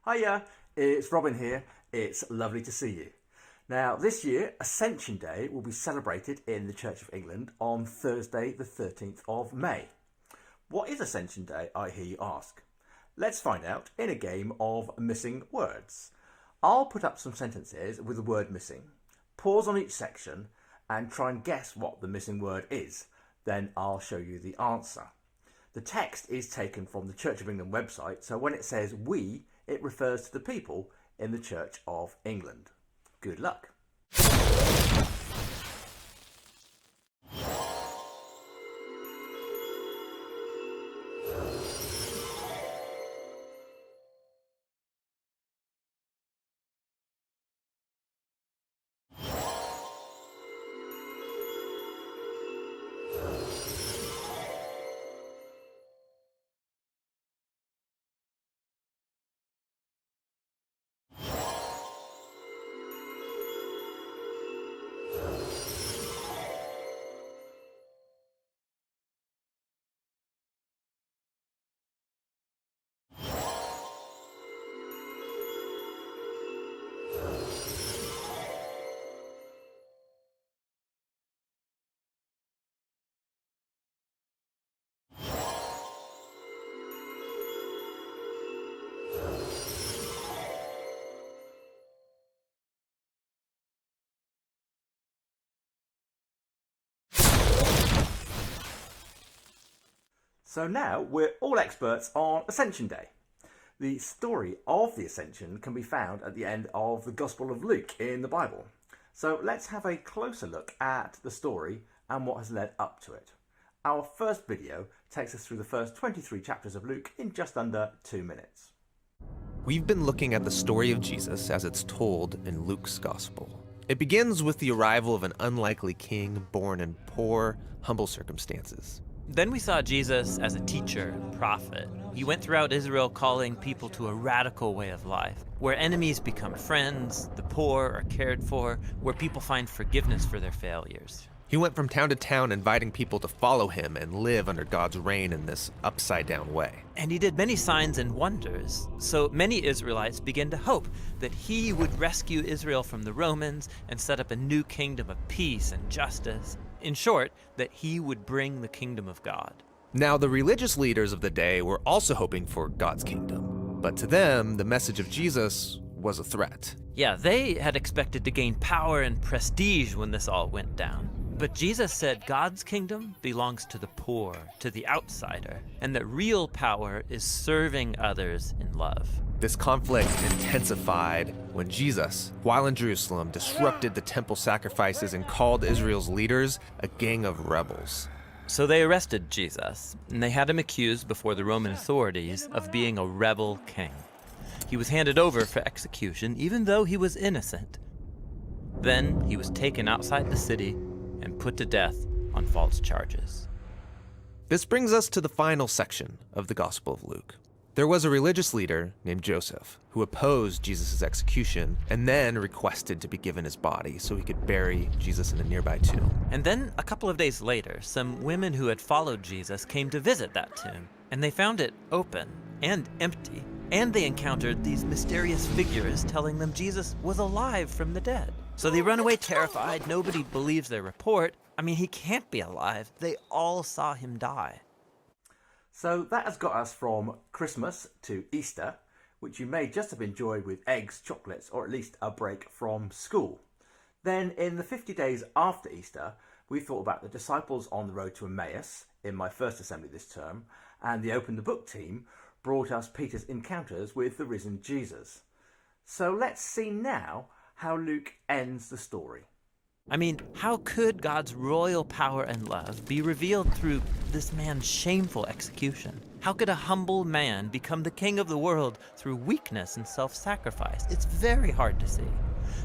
Hiya, it's Robin here. It's lovely to see you. Now, this year, Ascension Day will be celebrated in the Church of England on Thursday, the 13th of May. What is Ascension Day, I hear you ask? Let's find out in a game of missing words. I'll put up some sentences with the word missing, pause on each section, and try and guess what the missing word is. Then I'll show you the answer. The text is taken from the Church of England website, so when it says we, it refers to the people in the Church of England. Good luck. So now we're all experts on Ascension Day. The story of the Ascension can be found at the end of the Gospel of Luke in the Bible. So let's have a closer look at the story and what has led up to it. Our first video takes us through the first 23 chapters of Luke in just under 2 minutes. We've been looking at the story of Jesus as it's told in Luke's Gospel. It begins with the arrival of an unlikely king born in poor, humble circumstances. Then we saw Jesus as a teacher and prophet. He went throughout Israel calling people to a radical way of life, where enemies become friends, the poor are cared for, where people find forgiveness for their failures. He went from town to town inviting people to follow him and live under God's reign in this upside-down way. And he did many signs and wonders, so many Israelites began to hope that he would rescue Israel from the Romans and set up a new kingdom of peace and justice. In short, that he would bring the kingdom of God. Now, the religious leaders of the day were also hoping for God's kingdom, but to them, the message of Jesus was a threat. Yeah, they had expected to gain power and prestige when this all went down. But Jesus said God's kingdom belongs to the poor, to the outsider, and that real power is serving others in love. This conflict intensified when Jesus, while in Jerusalem, disrupted the temple sacrifices and called Israel's leaders a gang of rebels. So they arrested Jesus, and they had him accused before the Roman authorities of being a rebel king. He was handed over for execution, even though he was innocent. Then he was taken outside the city and put to death on false charges. This brings us to the final section of the Gospel of Luke. There was a religious leader named Joseph who opposed Jesus' execution and then requested to be given his body so he could bury Jesus in a nearby tomb. And then a couple of days later, some women who had followed Jesus came to visit that tomb, and they found it open and empty, and they encountered these mysterious figures telling them Jesus was alive from the dead. So they run away terrified. Nobody believes their report. I mean, he can't be alive. They all saw him die. So that has got us from Christmas to Easter, which you may just have enjoyed with eggs, chocolates, or at least a break from school. Then in the 50 days after Easter, we thought about the disciples on the road to Emmaus in my first assembly this term, and the Open the Book team brought us Peter's encounters with the risen Jesus. So let's see now how Luke ends the story. I mean, how could God's royal power and love be revealed through this man's shameful execution? How could a humble man become the king of the world through weakness and self-sacrifice? It's very hard to see.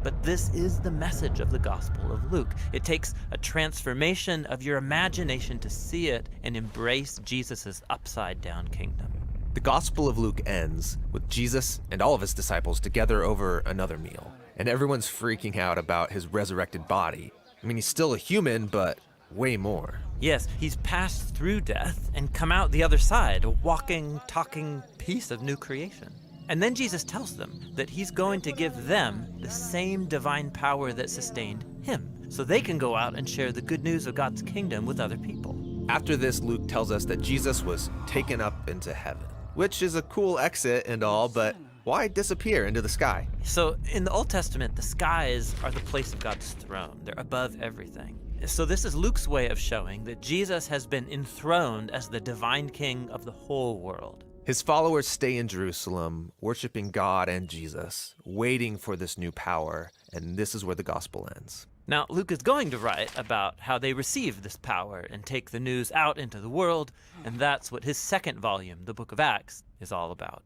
But this is the message of the Gospel of Luke. It takes a transformation of your imagination to see it and embrace Jesus' upside-down kingdom. The Gospel of Luke ends with Jesus and all of his disciples together over another meal. And everyone's freaking out about his resurrected body. I mean, he's still a human, but way more. Yes, he's passed through death and come out the other side, a walking, talking piece of new creation. And then Jesus tells them that he's going to give them the same divine power that sustained him, so they can go out and share the good news of God's kingdom with other people. After this, Luke tells us that Jesus was taken up into heaven, which is a cool exit and all, but why disappear into the sky? So in the Old Testament, the skies are the place of God's throne. They're above everything. So this is Luke's way of showing that Jesus has been enthroned as the divine king of the whole world. His followers stay in Jerusalem, worshiping God and Jesus, waiting for this new power, and this is where the gospel ends. Now, Luke is going to write about how they receive this power and take the news out into the world, and that's what his second volume, the book of Acts, is all about.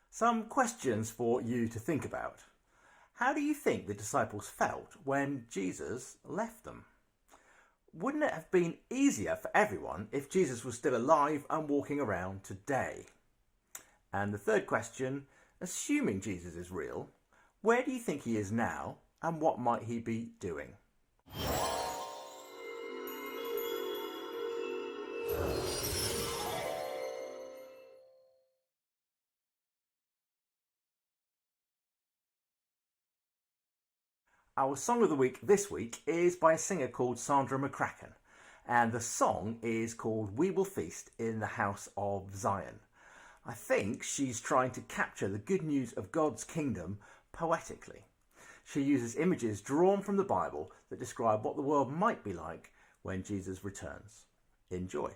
Some questions for you to think about. How do you think the disciples felt when Jesus left them? Wouldn't it have been easier for everyone if Jesus was still alive and walking around today? And the third question, assuming Jesus is real, where do you think he is now and what might he be doing? Our song of the week this week is by a singer called Sandra McCracken, and the song is called We Will Feast in the House of Zion. I think she's trying to capture the good news of God's kingdom poetically. She uses images drawn from the Bible that describe what the world might be like when Jesus returns. Enjoy.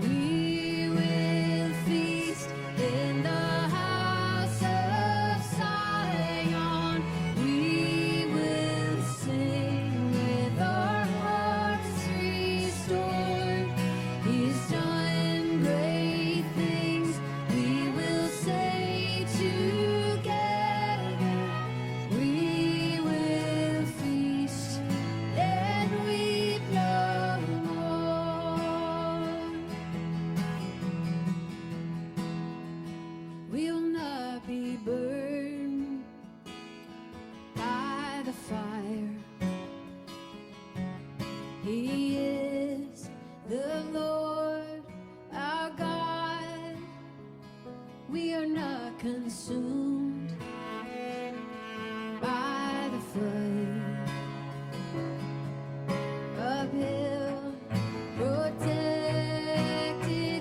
We will feast in the house of Zion. We will sing with our hearts restored. He's done great things. We will say together. We will feast and weep no more. We'll not be burned by the fire. He is the Lord our God. We are not consumed by the flame. Uphill, protected,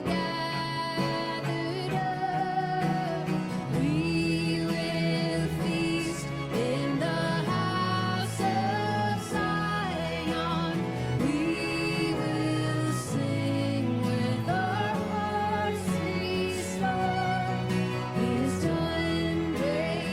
gathered up. We will feast in the house of Zion. We will sing with our hearts restored. He's done great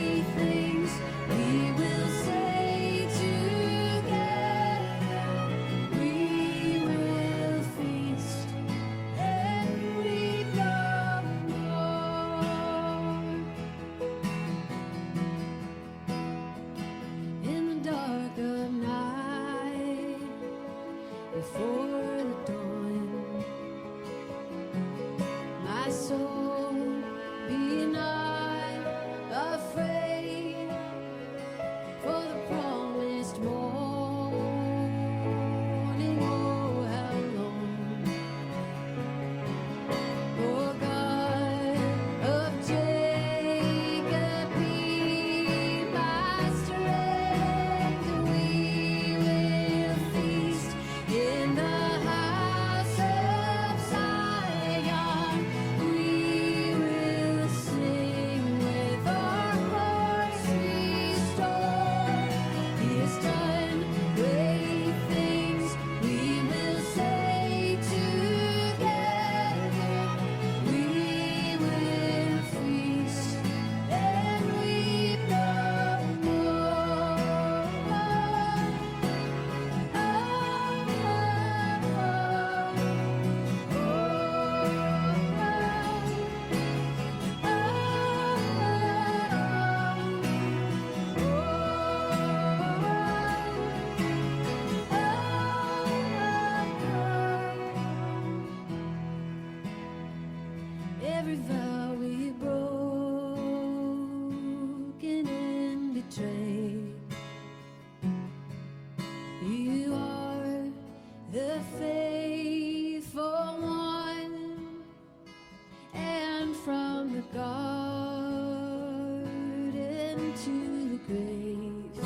to the grave.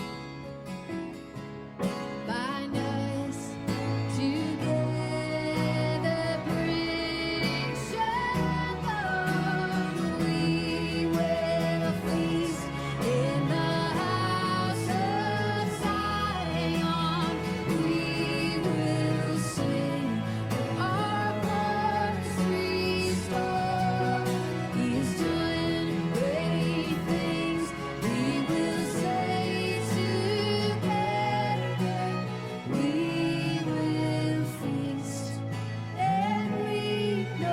Bind us together, bring shalom. We will feast in the house of Zion. We will sing our hearts restored. He is doing great things. We will say together, we will feast and weep no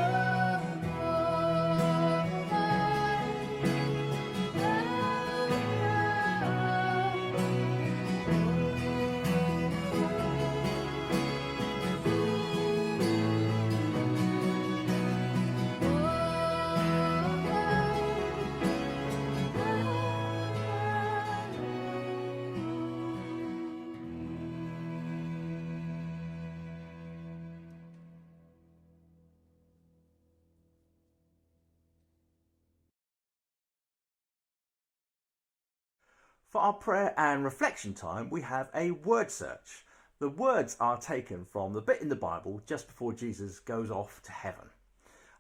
For our prayer and reflection time, we have a word search. The words are taken from the bit in the Bible just before Jesus goes off to heaven.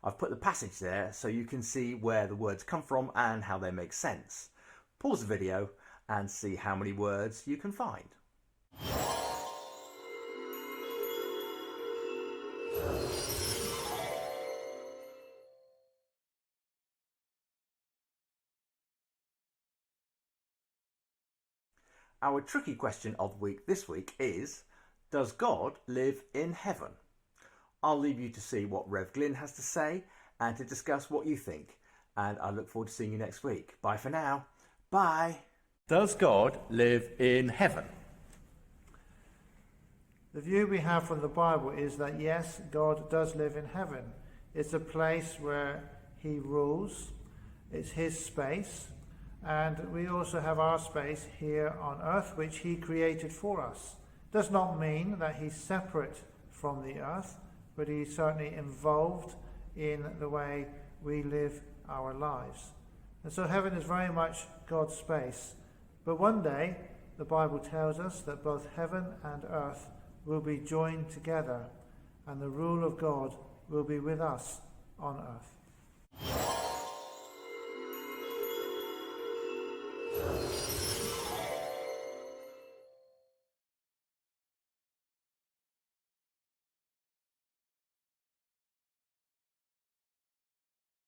I've put the passage there so you can see where the words come from and how they make sense. Pause the video and see how many words you can find. Our tricky question of the week this week is, does God live in heaven? I'll leave you to see what Rev Glyn has to say and to discuss what you think. And I look forward to seeing you next week. Bye for now. Bye. Does God live in heaven? The view we have from the Bible is that yes, God does live in heaven. It's a place where he rules. It's his space. And we also have our space here on earth, which he created for us. Does not mean that he's separate from the earth, but he's certainly involved in the way we live our lives. And so heaven is very much God's space. But one day, the Bible tells us that both heaven and earth will be joined together, and the rule of God will be with us on earth.